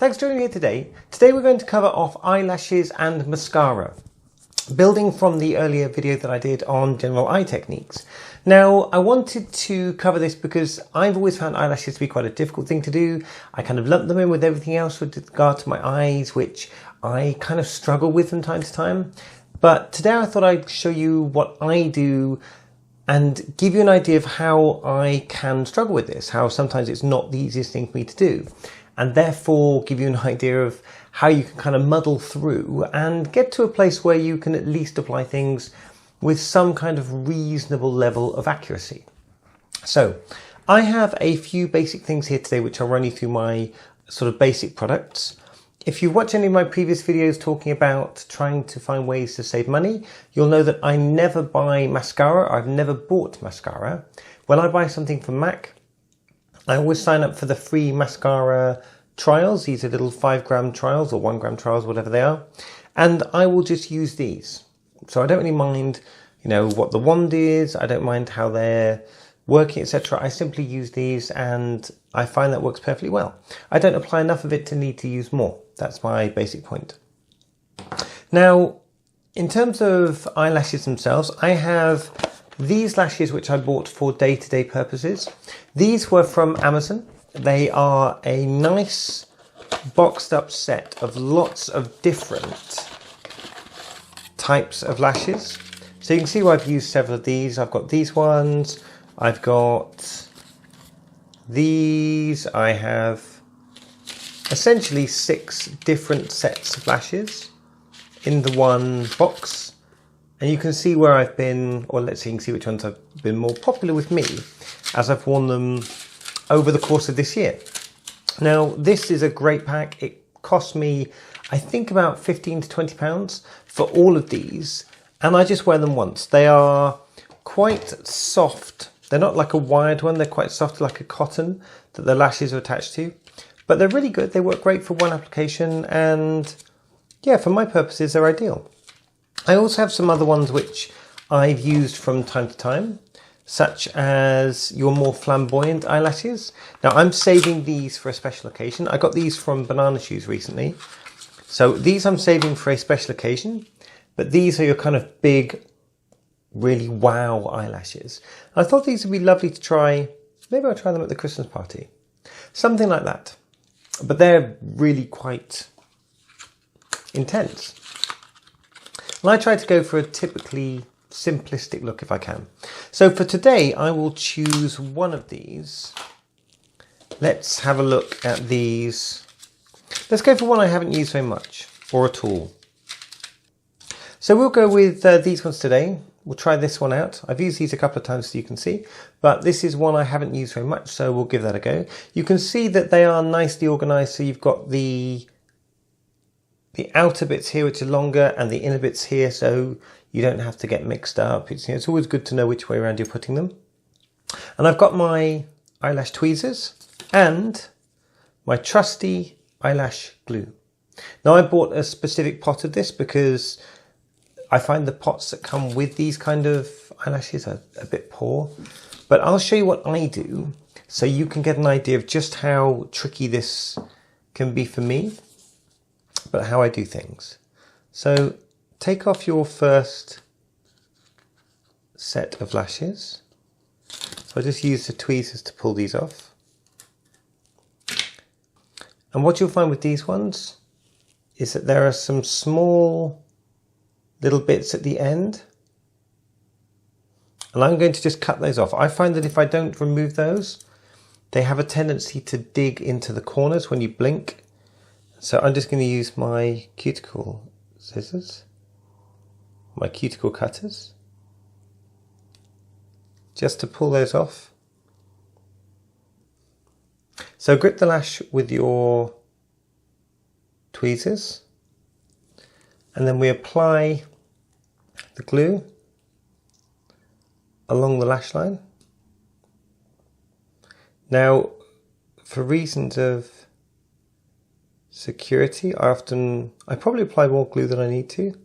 Thanks for joining me here today. Today we're going to cover off eyelashes and mascara, building from the earlier video that I did on general eye techniques. Now, I wanted to cover this because I've always found eyelashes to be quite a difficult thing to do. I kind of lump them in with everything else with regard to my eyes, which I kind of struggle with from time to time. But today I thought I'd show you what I do and give you an idea of how I can struggle with this, how sometimes it's not the easiest thing for me to do, and therefore give you an idea of how you can kind of muddle through and get to a place where you can at least apply things with some kind of reasonable level of accuracy. So I have a few basic things here today which I'll run you through my sort of basic products. If you watch any of my previous videos talking about trying to find ways to save money, you'll know that I never buy mascara. I've never bought mascara. When I buy something from MAC, I always sign up for the free mascara trials. These are little 5-gram trials or 1-gram trials, whatever they are. And I will just use these. So I don't really mind, what the wand is. I don't mind how they're working, etc. I simply use these and I find that works perfectly well. I don't apply enough of it to need to use more. That's my basic point. Now, in terms of eyelashes themselves, I have these lashes which I bought for day-to-day purposes. These were from Amazon. They are a nice boxed up set of lots of different types of lashes. So you can see where I've used several of these. I've got these ones. I've got these. I have essentially 6 different sets of lashes in the one box. And you can see where I've been, or let's see, you can see which ones have been more popular with me as I've worn them over the course of this year. Now, this is a great pack. It cost me, I think, about £15 to £20 for all of these. And I just wear them once. They are quite soft. They're not like a wired one. They're quite soft, like a cotton that the lashes are attached to. But they're really good. They work great for one application. And yeah, for my purposes, they're ideal. I also have some other ones which I've used from time to time, such as your more flamboyant eyelashes. Now, I'm saving these for a special occasion. I got these from Banana Shoes recently. So these I'm saving for a special occasion. But these are your kind of big, really wow eyelashes. I thought these would be lovely to try. Maybe I'll try them at the Christmas party. Something like that. But they're really quite intense. And I try to go for a typically simplistic look if I can. So for today, I will choose one of these. Let's have a look at these. Let's go for one I haven't used very much or at all. So we'll go with these ones today. We'll try this one out. I've used these a couple of times so you can see, but this is one I haven't used very much, so we'll give that a go. You can see that they are nicely organized. So you've got the outer bits here which are longer and the inner bits here, so you don't have to get mixed up. It's always good to know which way around you're putting them. And I've got my eyelash tweezers and my trusty eyelash glue. Now, I bought a specific pot of this because I find the pots that come with these kind of eyelashes are a bit poor, but I'll show you what I do so you can get an idea of just how tricky this can be for me, but how I do things. So take off your first set of lashes. So I just use the tweezers to pull these off. And what you'll find with these ones is that there are some small little bits at the end. And I'm going to just cut those off. I find that if I don't remove those, they have a tendency to dig into the corners when you blink. So I'm just going to use my cuticle scissors, my cuticle cutters, just to pull those off. So grip the lash with your tweezers, and then we apply the glue along the lash line. Now, for reasons of security, I probably apply more glue than I need to,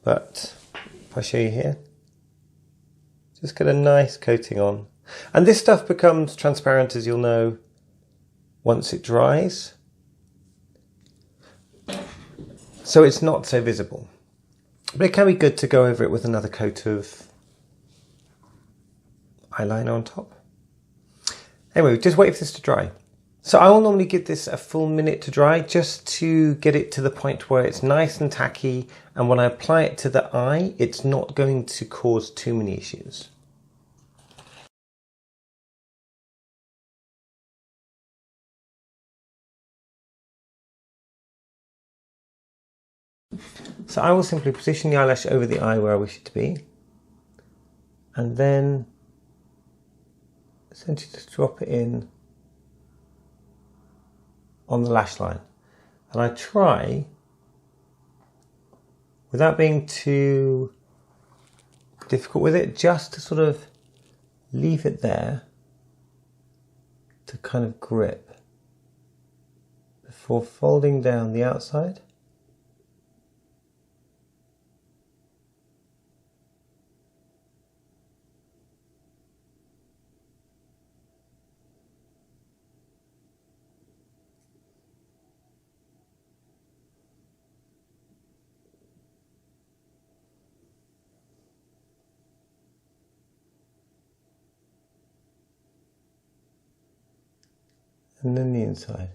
but if I show you here, just get a nice coating on. And this stuff becomes transparent, as you'll know, once it dries. so it's not so visible. But it can be good to go over it with another coat of eyeliner on top. Anyway, just wait for this to dry. So I will normally give this a full minute to dry just to get it to the point where it's nice and tacky, and when I apply it to the eye, it's not going to cause too many issues. So I will simply position the eyelash over the eye where I wish it to be, and then essentially just drop it in on the lash line. And I try, without being too difficult with it, just to sort of leave it there to kind of grip before folding down the outside. And then the inside.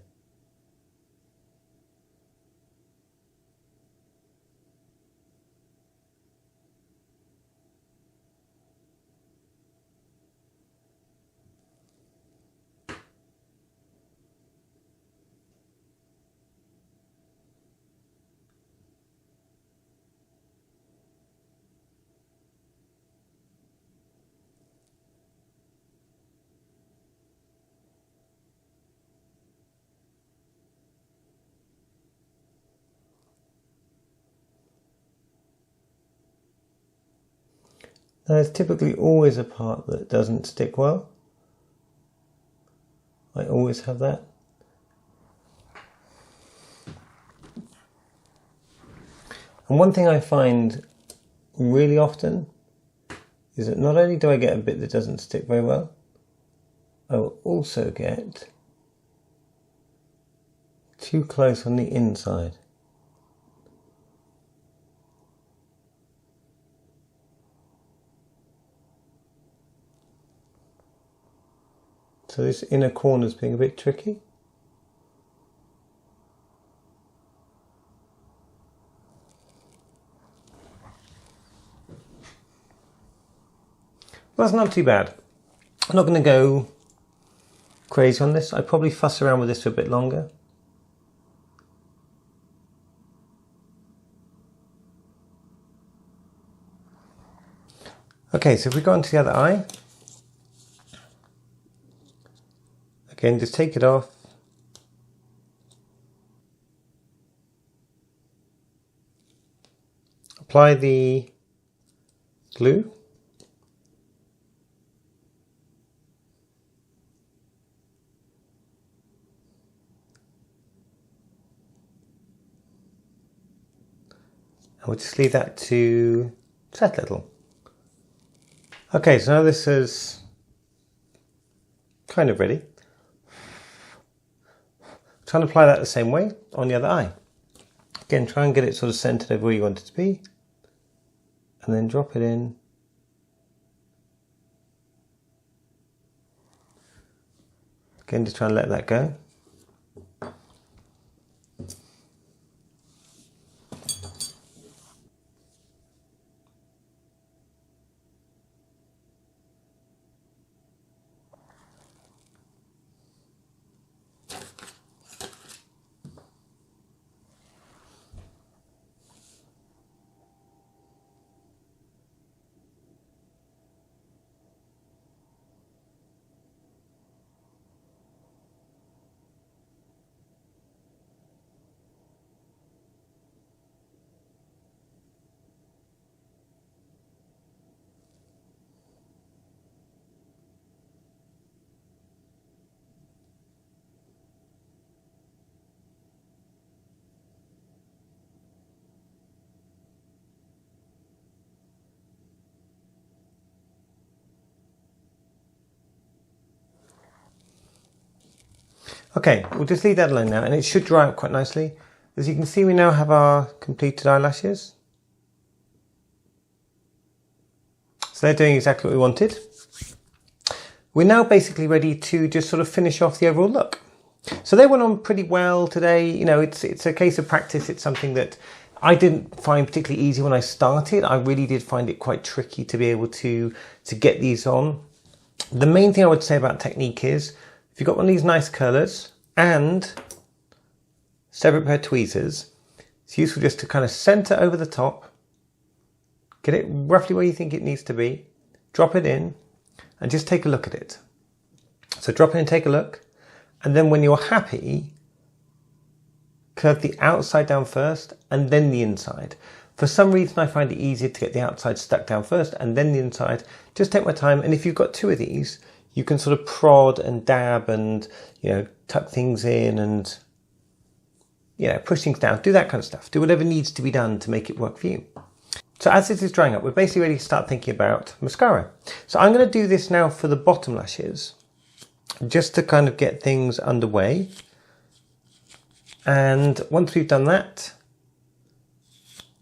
Now there's typically always a part that doesn't stick well. I always have that. And one thing I find really often is that not only do I get a bit that doesn't stick very well, I will also get too close on the inside. So this inner corner is being a bit tricky. Well, that's not too bad. I'm not going to go crazy on this. I'd probably fuss around with this for a bit longer. Okay, so if we go on to the other eye, again, just take it off. Apply the glue. And we'll just leave that to set a little. Okay, so now this is kind of ready. Try and apply that the same way on the other eye. Again, try and get it sort of centered over where you want it to be, and then drop it in. Again, just try and let that go. Okay, we'll just leave that alone now, and it should dry out quite nicely. As you can see, we now have our completed eyelashes. So they're doing exactly what we wanted. We're now basically ready to just sort of finish off the overall look. So they went on pretty well today. You know, it's a case of practice. It's something that I didn't find particularly easy when I started. I really did find it quite tricky to be able to get these on. The main thing I would say about technique is, if you've got one of these nice curlers and separate pair of tweezers, it's useful just to kind of center over the top, get it roughly where you think it needs to be, drop it in, and just take a look at it. So drop in and take a look, and then when you're happy, curve the outside down first and then the inside. For some reason I find it easier to get the outside stuck down first and then the inside. Just take my time, and if you've got two of these, you can sort of prod and dab and, you know, tuck things in and, you know, push things down, do that kind of stuff. Do whatever needs to be done to make it work for you. So as this is drying up, we're basically ready to start thinking about mascara. So I'm going to do this now for the bottom lashes, just to kind of get things underway. And once we've done that,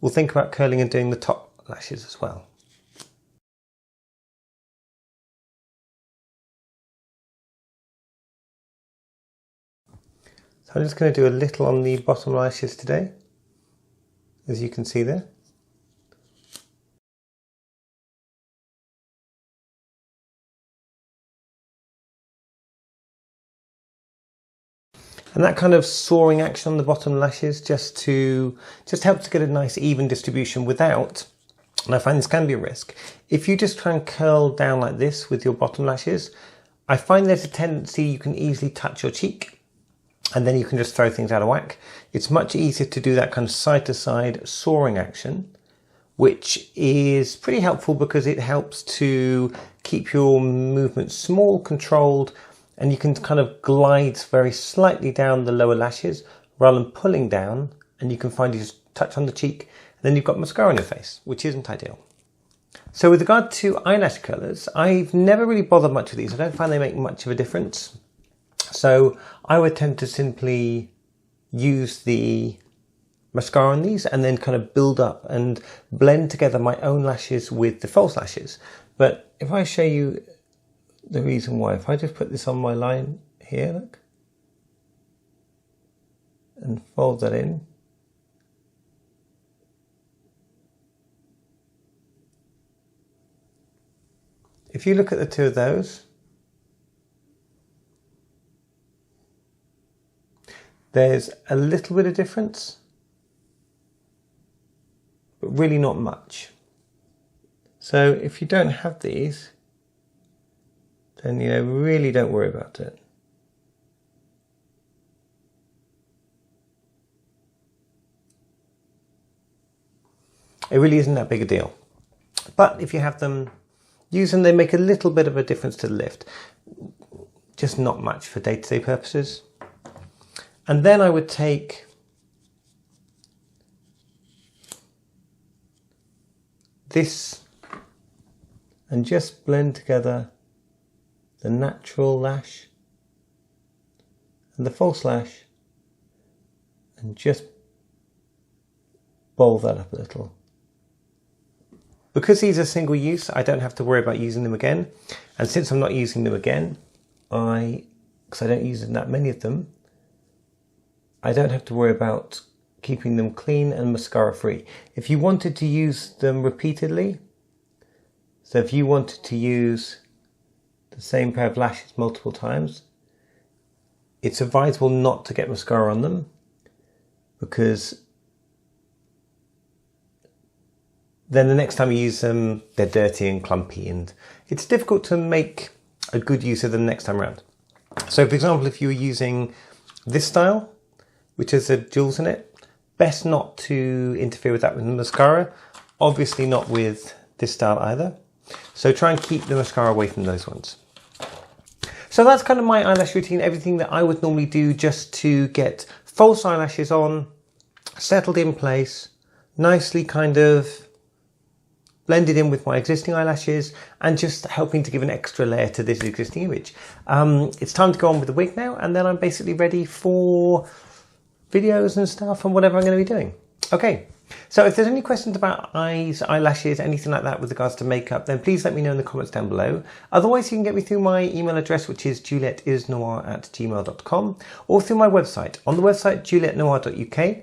we'll think about curling and doing the top lashes as well. So I'm just going to do a little on the bottom lashes today, as you can see there. And that kind of soaring action on the bottom lashes just helps to get a nice even distribution without, and I find this can be a risk, if you just try and curl down like this with your bottom lashes, I find there's a tendency you can easily touch your cheek and then you can just throw things out of whack. It's much easier to do that kind of side to side soaring action, which is pretty helpful because it helps to keep your movements small, controlled, and you can kind of glide very slightly down the lower lashes rather than pulling down, and you can find you just touch on the cheek and then you've got mascara on your face, which isn't ideal. So with regard to eyelash colours, I've never really bothered much with these. I don't find they make much of a difference. So I would tend to simply use the mascara on these and then kind of build up and blend together my own lashes with the false lashes. But if I show you the reason why, if I just put this on my line here, look, and fold that in, if you look at the two of those, there's a little bit of difference, but really not much. So if you don't have these, then, you know, really don't worry about it. It really isn't that big a deal. But if you have them, use them. They make a little bit of a difference to the lift. Just not much for day-to-day purposes. And then I would take this and just blend together the natural lash and the false lash, and just bowl that up a little. Because these are single use, I don't have to worry about using them again. And since I'm not using them again, because I don't use that many of them, I don't have to worry about keeping them clean and mascara free. If you wanted to use them repeatedly, so if you wanted to use the same pair of lashes multiple times, it's advisable not to get mascara on them, because then the next time you use them, they're dirty and clumpy, and it's difficult to make a good use of them next time around. So for example, if you were using this style, which has the jewels in it, best not to interfere with that with the mascara. Obviously not with this style either. So try and keep the mascara away from those ones. So that's kind of my eyelash routine, everything that I would normally do just to get false eyelashes on, settled in place, nicely kind of blended in with my existing eyelashes, and just helping to give an extra layer to this existing image. It's time to go on with the wig now, and then I'm basically ready for videos and stuff and whatever I'm going to be doing. Okay, so if there's any questions about eyes, eyelashes, anything like that with regards to makeup, then please let me know in the comments down below. Otherwise, you can get me through my email address, which is juliettesnoir@gmail.com, or through my website. On the website, juliettenoir.uk,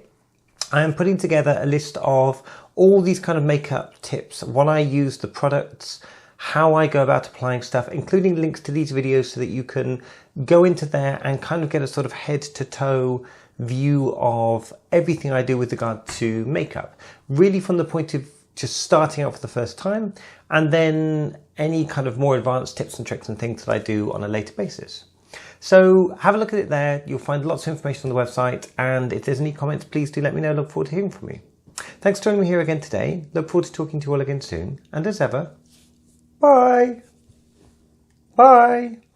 I am putting together a list of all these kind of makeup tips, what I use, the products, how I go about applying stuff, including links to these videos so that you can go into there and kind of get a sort of head to toe view of everything I do with regard to makeup. Really from the point of just starting out for the first time, and then any kind of more advanced tips and tricks and things that I do on a later basis. So have a look at it there. You'll find lots of information on the website, and if there's any comments, please do let me know. Look forward to hearing from you. Thanks for joining me here again today. Look forward to talking to you all again soon. And as ever, bye. Bye.